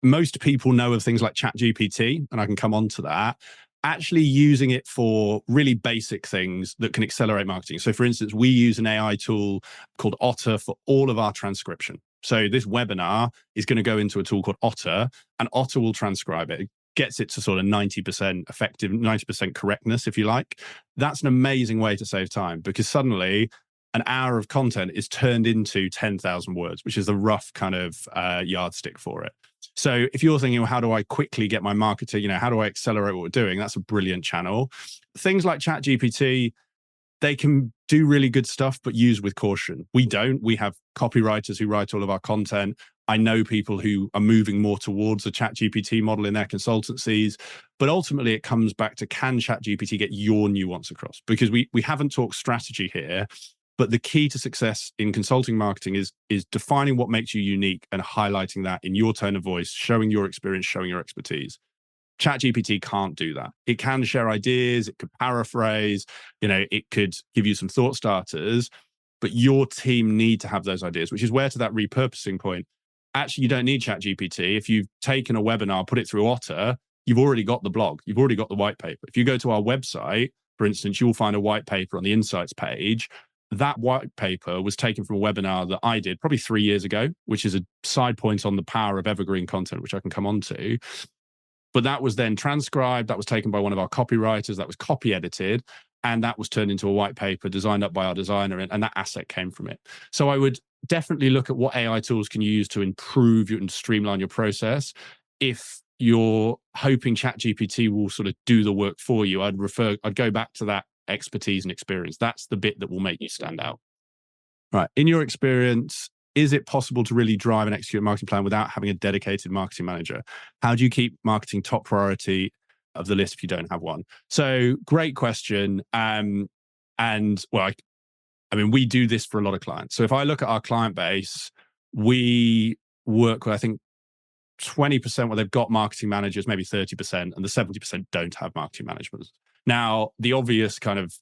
most people know of things like ChatGPT, and I can come on to that. Actually using it for really basic things that can accelerate marketing. So for instance, we use an AI tool called Otter for all of our transcription. So this webinar is going to go into a tool called Otter, and Otter will transcribe it. It gets it to sort of 90% effective, 90% correctness, if you like. That's an amazing way to save time, because suddenly an hour of content is turned into 10,000 words, which is the rough kind of yardstick for it. So if you're thinking, well, how do I quickly get my marketing, how do I accelerate what we're doing? That's a brilliant channel. Things like ChatGPT, they can do really good stuff, but use with caution. We don't. We have copywriters who write all of our content. I know people who are moving more towards a ChatGPT model in their consultancies, but ultimately it comes back to, can ChatGPT get your nuance across? Because we haven't talked strategy here, but the key to success in consulting marketing is defining what makes you unique and highlighting that in your tone of voice, showing your experience, showing your expertise. ChatGPT can't do that. It can share ideas, it could paraphrase, it could give you some thought starters, but your team need to have those ideas, which is where, to that repurposing point, actually, you don't need ChatGPT. If you've taken a webinar, put it through Otter, you've already got the blog, you've already got the white paper. If you go to our website, for instance, you'll find a white paper on the insights page. That white paper was taken from a webinar that I did probably 3 years ago, which is a side point on the power of evergreen content, which I can come on to. But that was then transcribed, that was taken by one of our copywriters, that was copy edited, and that was turned into a white paper designed up by our designer, and that asset came from it. So I would definitely look at what AI tools can you use to improve and streamline your process. If you're hoping ChatGPT will sort of do the work for you, I'd go back to that expertise and experience. That's the bit that will make you stand out. Right. In your experience, is it possible to really drive and execute a marketing plan without having a dedicated marketing manager? How do you keep marketing top priority of the list if you don't have one? So great question. We do this for a lot of clients. So if I look at our client base, we work with, I think, 20% where they've got marketing managers, maybe 30%, and the 70% don't have marketing management. Now, the obvious kind of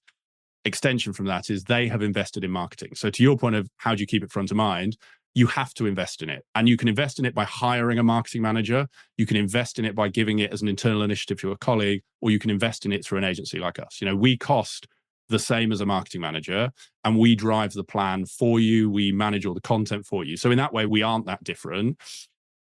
extension from that is they have invested in marketing. So to your point of how do you keep it front of mind, you have to invest in it. And you can invest in it by hiring a marketing manager. You can invest in it by giving it as an internal initiative to a colleague, or you can invest in it through an agency like us. We cost the same as a marketing manager, and we drive the plan for you. We manage all the content for you. So in that way, we aren't that different.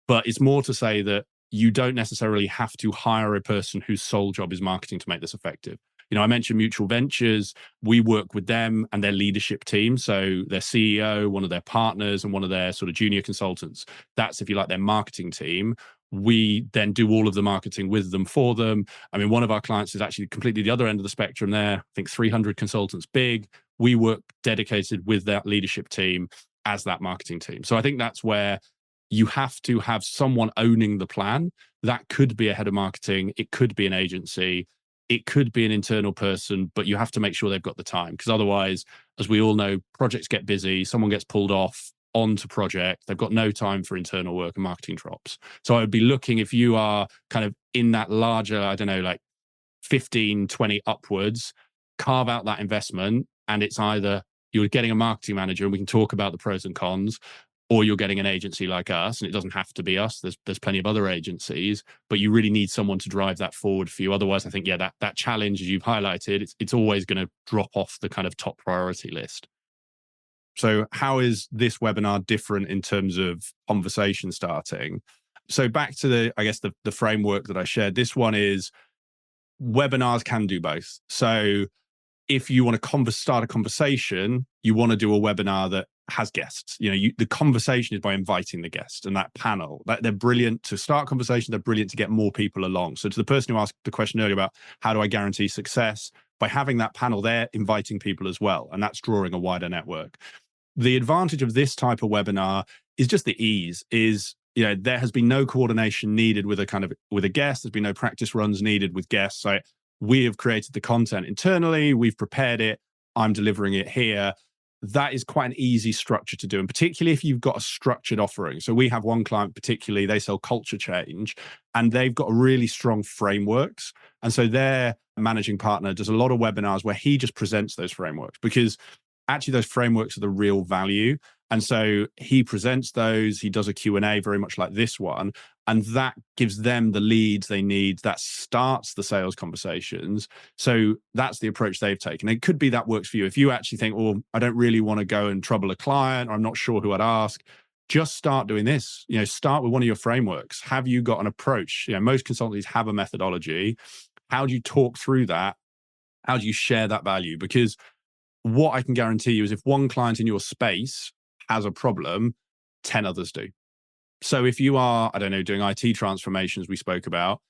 But it's more to say that you don't necessarily have to hire a person whose sole job is marketing to make this effective. I mentioned Mutual Ventures. We work with them and their leadership team. So their CEO, one of their partners, and one of their sort of junior consultants. That's, if you like, their marketing team. We then do all of the marketing with them for them. I mean, one of our clients is actually completely the other end of the spectrum there. I think 300 consultants big. We work dedicated with that leadership team as that marketing team. So I think that's where you have to have someone owning the plan. That could be a head of marketing. It could be an agency. It could be an internal person, but you have to make sure they've got the time, because otherwise, as we all know, projects get busy, someone gets pulled off onto project, they've got no time for internal work and marketing drops. So I would be looking, if you are kind of in that larger, I don't know, like 15, 20 upwards, carve out that investment, and it's either you're getting a marketing manager and we can talk about the pros and cons, or you're getting an agency like us, and it doesn't have to be us. There's plenty of other agencies, but you really need someone to drive that forward for you. Otherwise, I think, that challenge, as you've highlighted, it's always going to drop off the kind of top priority list. So how is this webinar different in terms of conversation starting? So back to the framework that I shared. This one is webinars can do both. So if you want to start a conversation, you want to do a webinar that has guests. The conversation is by inviting the guest and that panel. They're brilliant to start conversations. They're brilliant to get more people along. So to the person who asked the question earlier about how do I guarantee success, by having that panel, they're inviting people as well, and that's drawing a wider network. The advantage of this type of webinar is just the ease. There has been no coordination needed with a guest. There's been no practice runs needed with guests. So we have created the content internally. We've prepared it. I'm delivering it here. That is quite an easy structure to do, and particularly if you've got a structured offering. So we have one client particularly, they sell culture change, and they've got really strong frameworks. And so their managing partner does a lot of webinars where he just presents those frameworks, because actually those frameworks are the real value. And so he presents those, he does a Q&A very much like this one, and that gives them the leads they need. That starts the sales conversations. So that's the approach they've taken. It could be that works for you. If you actually think, oh, I don't really want to go and trouble a client, or I'm not sure who I'd ask, just start doing this. Start with one of your frameworks. Have you got an approach? Most consultancies have a methodology. How do you talk through that? How do you share that value? Because what I can guarantee you is if one client in your space has a problem, 10 others do. So if you are, doing IT transformations we spoke about,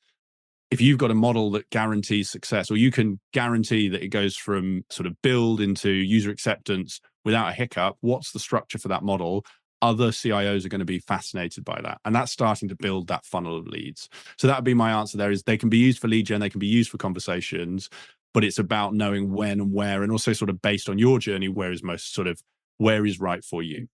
if you've got a model that guarantees success, or you can guarantee that it goes from sort of build into user acceptance without a hiccup, what's the structure for that model? Other CIOs are going to be fascinated by that. And that's starting to build that funnel of leads. So that would be my answer there, is they can be used for lead gen, they can be used for conversations, but it's about knowing when and where, and also sort of based on your journey, where is right for you.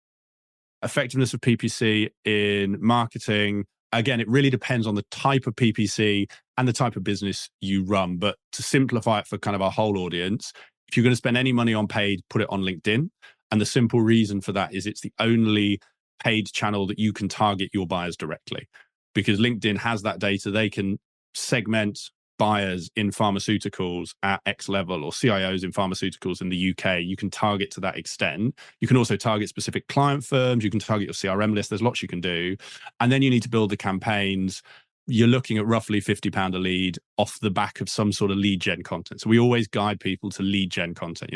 Effectiveness of PPC in marketing. Again, it really depends on the type of PPC and the type of business you run. But to simplify it for kind of our whole audience, if you're going to spend any money on paid, put it on LinkedIn. And the simple reason for that is it's the only paid channel that you can target your buyers directly, because LinkedIn has that data. They can segment buyers in pharmaceuticals at X level, or CIOs in pharmaceuticals in the UK. You can target to that extent. You can also target specific client firms. You can target your CRM list. There's lots you can do. And then you need to build the campaigns. You're looking at roughly £50 a lead off the back of some sort of lead gen content. So we always guide people to lead gen content.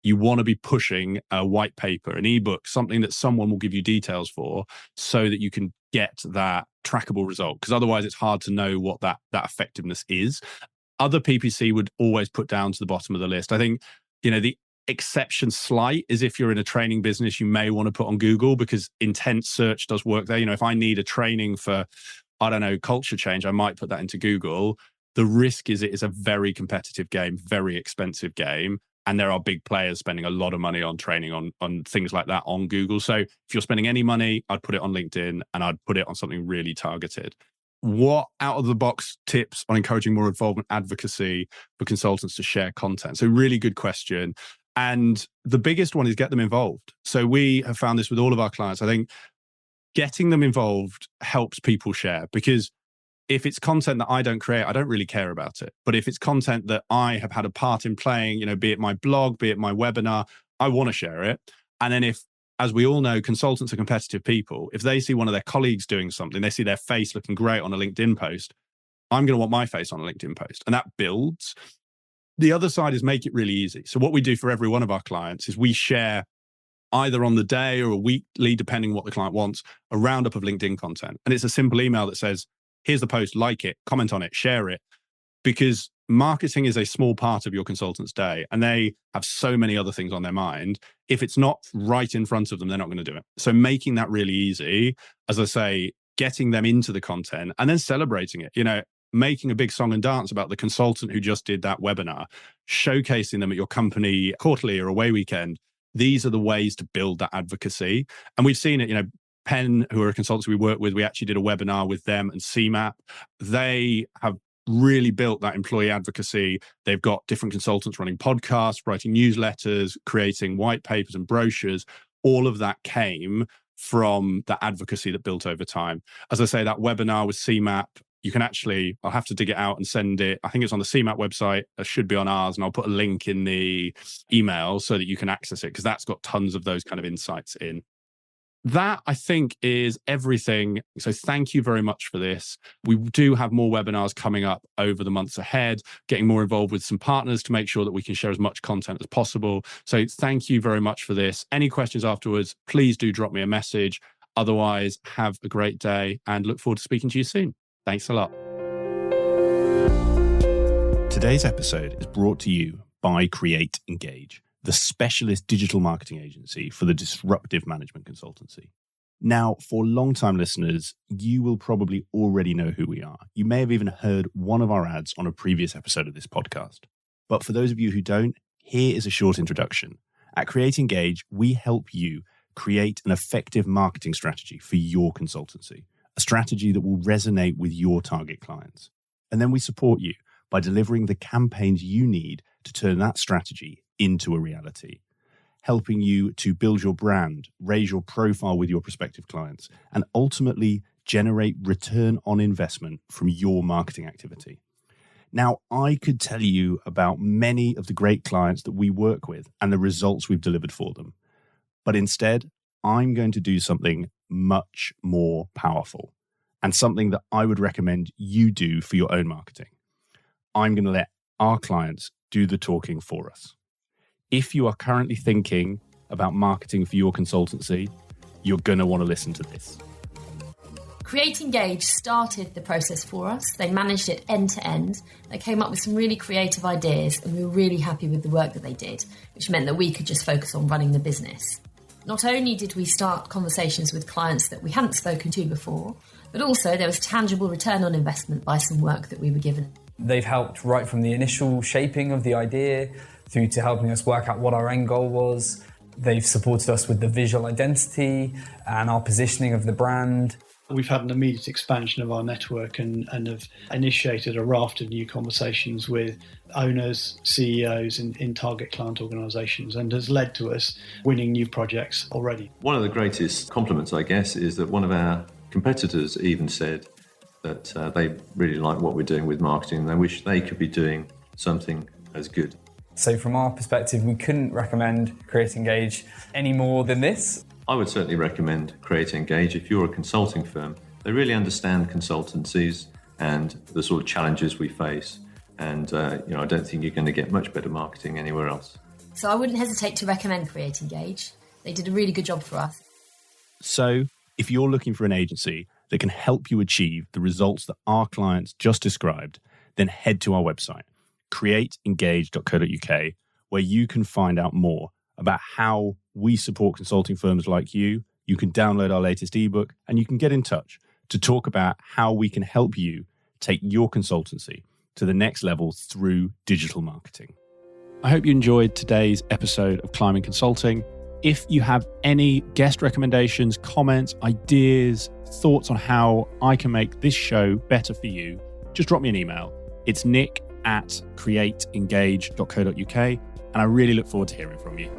You want to be pushing a white paper, an ebook, something that someone will give you details for, so that you can get that trackable result. Because otherwise it's hard to know what that effectiveness is. Other PPC would always put down to the bottom of the list. I think, the exception slight is if you're in a training business, you may want to put on Google, because intense search does work there. If I need a training for, culture change, I might put that into Google. The risk is it is a very competitive game, very expensive game. And there are big players spending a lot of money on training on things like that on Google. So if you're spending any money, I'd put it on LinkedIn, and I'd put it on something really targeted. What out of the box tips on encouraging more involvement advocacy for consultants to share content? So really good question. And the biggest one is get them involved. So we have found this with all of our clients. I think getting them involved helps people share, because if it's content that I don't create, I don't really care about it. But if it's content that I have had a part in playing, be it my blog, be it my webinar, I want to share it. And then if as we all know, consultants are competitive people. If they see one of their colleagues doing something, they see their face looking great on a LinkedIn post, I'm going to want my face on a LinkedIn post. And that builds. The other side is make it really easy. So what we do for every one of our clients is we share either on the day or a weekly, depending what the client wants, a roundup of LinkedIn content. And it's a simple email that says, here's the post, like it, comment on it, share it. Because marketing is a small part of your consultant's day and they have so many other things on their mind. If it's not right in front of them, they're not going to do it. So making that really easy, as I say, getting them into the content and then celebrating it, making a big song and dance about the consultant who just did that webinar, showcasing them at your company quarterly or away weekend. These are the ways to build that advocacy. And we've seen it, Penn, who are a consultancy we work with, we actually did a webinar with them and CMAP. They have really built that employee advocacy. They've got different consultants running podcasts, writing newsletters, creating white papers and brochures. All of that came from the advocacy that built over time. As I say, that webinar with CMAP, you can actually, I'll have to dig it out and send it. I think it's on the CMAP website. It should be on ours. And I'll put a link in the email so that you can access it because that's got tons of those kind of insights in. That, I think, is everything. So thank you very much for this. We do have more webinars coming up over the months ahead, getting more involved with some partners to make sure that we can share as much content as possible. So thank you very much for this. Any questions afterwards, please do drop me a message. Otherwise, have a great day and look forward to speaking to you soon. Thanks a lot. Today's episode is brought to you by Create Engage, the specialist digital marketing agency for the disruptive management consultancy. Now, for long-time listeners, you will probably already know who we are. You may have even heard one of our ads on a previous episode of this podcast. But for those of you who don't, here is a short introduction. At Create Engage, we help you create an effective marketing strategy for your consultancy, a strategy that will resonate with your target clients. And then we support you by delivering the campaigns you need to turn that strategy into a reality, helping you to build your brand, raise your profile with your prospective clients, and ultimately generate return on investment from your marketing activity. Now, I could tell you about many of the great clients that we work with and the results we've delivered for them. But instead, I'm going to do something much more powerful and something that I would recommend you do for your own marketing. I'm going to let our clients do the talking for us. If you are currently thinking about marketing for your consultancy, you're going to want to listen to this. Create Engage started the process for us. They managed it end to end. They came up with some really creative ideas and we were really happy with the work that they did, which meant that we could just focus on running the business. Not only did we start conversations with clients that we hadn't spoken to before, but also there was tangible return on investment by some work that we were given. They've helped right from the initial shaping of the idea through to helping us work out what our end goal was. They've supported us with the visual identity and our positioning of the brand. We've had an immediate expansion of our network and have initiated a raft of new conversations with owners, CEOs in target client organisations and has led to us winning new projects already. One of the greatest compliments, I guess, is that one of our competitors even said that they really like what we're doing with marketing and they wish they could be doing something as good. So from our perspective, we couldn't recommend Create Engage any more than this. I would certainly recommend Create Engage if you're a consulting firm. They really understand consultancies and the sort of challenges we face. And I don't think you're going to get much better marketing anywhere else. So I wouldn't hesitate to recommend Create Engage. They did a really good job for us. So if you're looking for an agency that can help you achieve the results that our clients just described, then head to our website, createengage.co.uk, where you can find out more about how we support consulting firms like you. You can download our latest ebook and you can get in touch to talk about how we can help you take your consultancy to the next level through digital marketing. I hope you enjoyed today's episode of Climbing Consulting. If you have any guest recommendations, comments, ideas, thoughts on how I can make this show better for you, just drop me an email. It's nick@createengage.co.uk, and I really look forward to hearing from you.